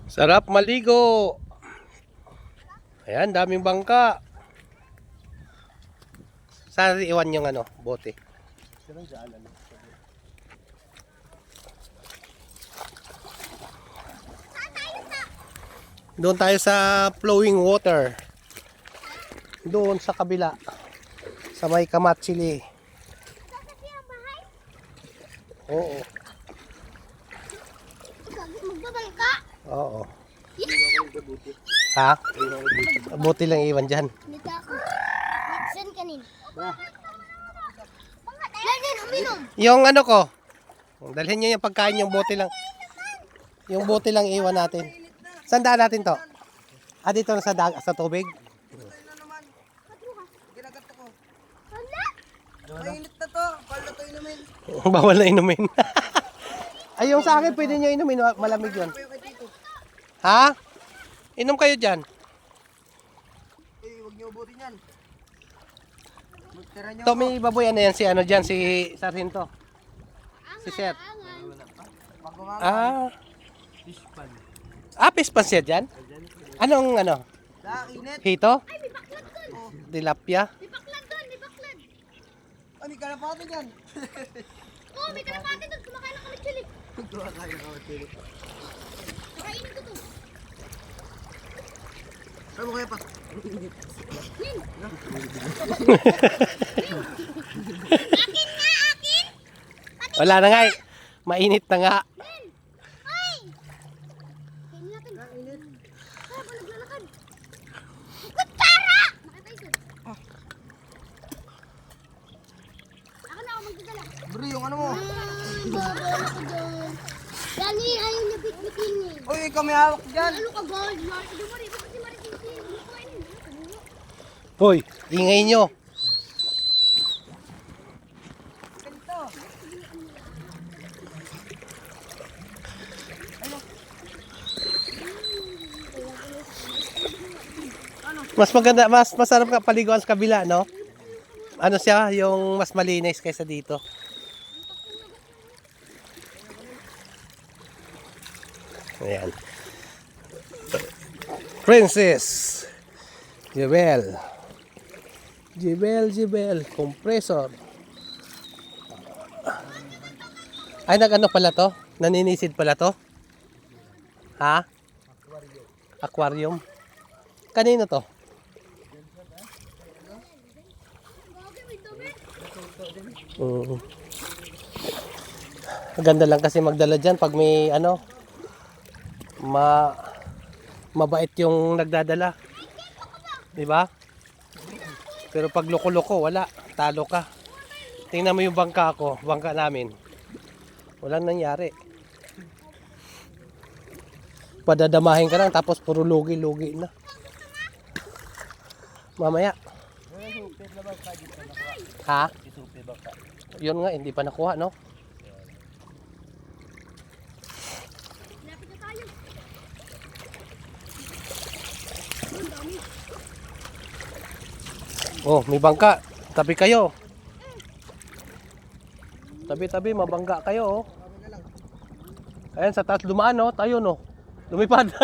Sarap maligo. Ayan, daming bangka. Saan iwan yung bote? Doon tayo sa flowing water. Doon sa kabila. Sa may Kamatsili. Oo. Magbabangka? Oo. Ha? Bote lang iwan dyan. Dito ako. Saan kanin? Lagyan, uminom. Yung ko. Dalhin nyo yung pagkain, yung bote lang. Yung bote lang iwan natin. Saan daan natin to? Dito na sa tubig? Wala. Mainit na to. Bawal na to inumin. Bawal na inumin. Ay, yung sa akin, pwede nyo inumin. Malamig yun. Ha? Inom kayo dyan. Huwag niyo ubutin yan. Magtira niyo Ito, may baboy yan si dyan, si Sargento. Si Seth. Pag Pispan siya dyan? Anong init. Hito? Ay, may baklad doon. Tilapia? May baklad doon, may baklad. Ay, may kalapati dyan. Oo, may kalapati doon. Kumakain lang kami chili. Kumakain na kami chili. Kainin ko to. Saan mo kaya pa? Akin nga, akin. Wala na nga eh. Mainit na nga. Ay! Kainin natin. Kainin. Kaya ba naglalakad? Kutsara! Nakita ito. Ako na ako magdadala. Bro, yung ano mo. Gagawin ko doon. Dani, ayaw niya bitbitin eh. Uy, ikaw may hawak dyan. Ano ka, gold? Di ba rin? Kasi maritinsin. Hindi ko kainin. Hoy, ingay nyo. Ganito. Mas maganda, mas masarap ka paliguan sa kabila, no? Ano siya, yung mas malinis kaysa dito. Ayan. Princess. Jebel. Jebel. Compressor. Ay, nag-ano pala to? Naninisid pala to? Ha? Aquarium. Kanino to? Maganda lang kasi magdala dyan pag may mabait yung nagdadala. Diba? Pero pag loko-loko, wala. Talo ka. Tingnan mo yung bangka ko, bangka namin. Walang nangyari. Padadamahin ka lang tapos puro lugi-lugi na. Mamaya. Ha? Yun nga, hindi pa nakuha, no? Lapit na tayo. Oh, may bangka. Tabi kayo. Tabi-tabi, mabangga kayo, oh. Ayan, sa taas dumaan, no? Tayo, no? Lumipad.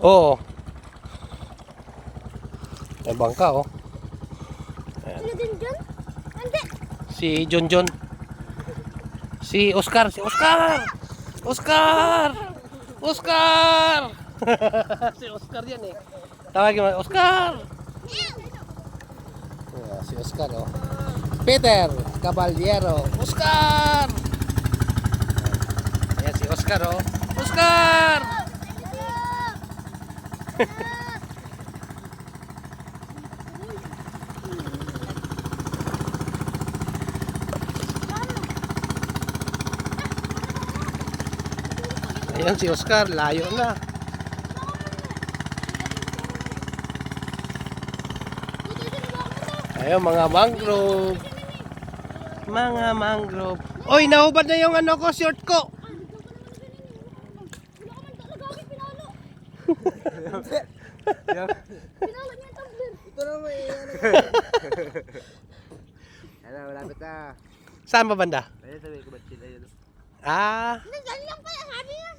Oo. May bangka, oh. Sino din dyan? Hindi. Si John. Si Oscar. Oscar! Si Oscar yan, eh. Tawagin mo, Oscar! Yeah, si Oscar, oh. Peter Caballero. Oscar! Ayan si Oscar, oh. Oscar! Ayan si Oscar, layo na. Ayun, mga mangrove. Mga mangrove. Oy, nahubad na yung ano ko, short ko. Pinawag niya tumbler. Ito na may ano. Ano, malapit na. Saan ba banda? Ayun, sabi ko ba't sila yun? Ah, Nandiyan lang pala. Sabi niya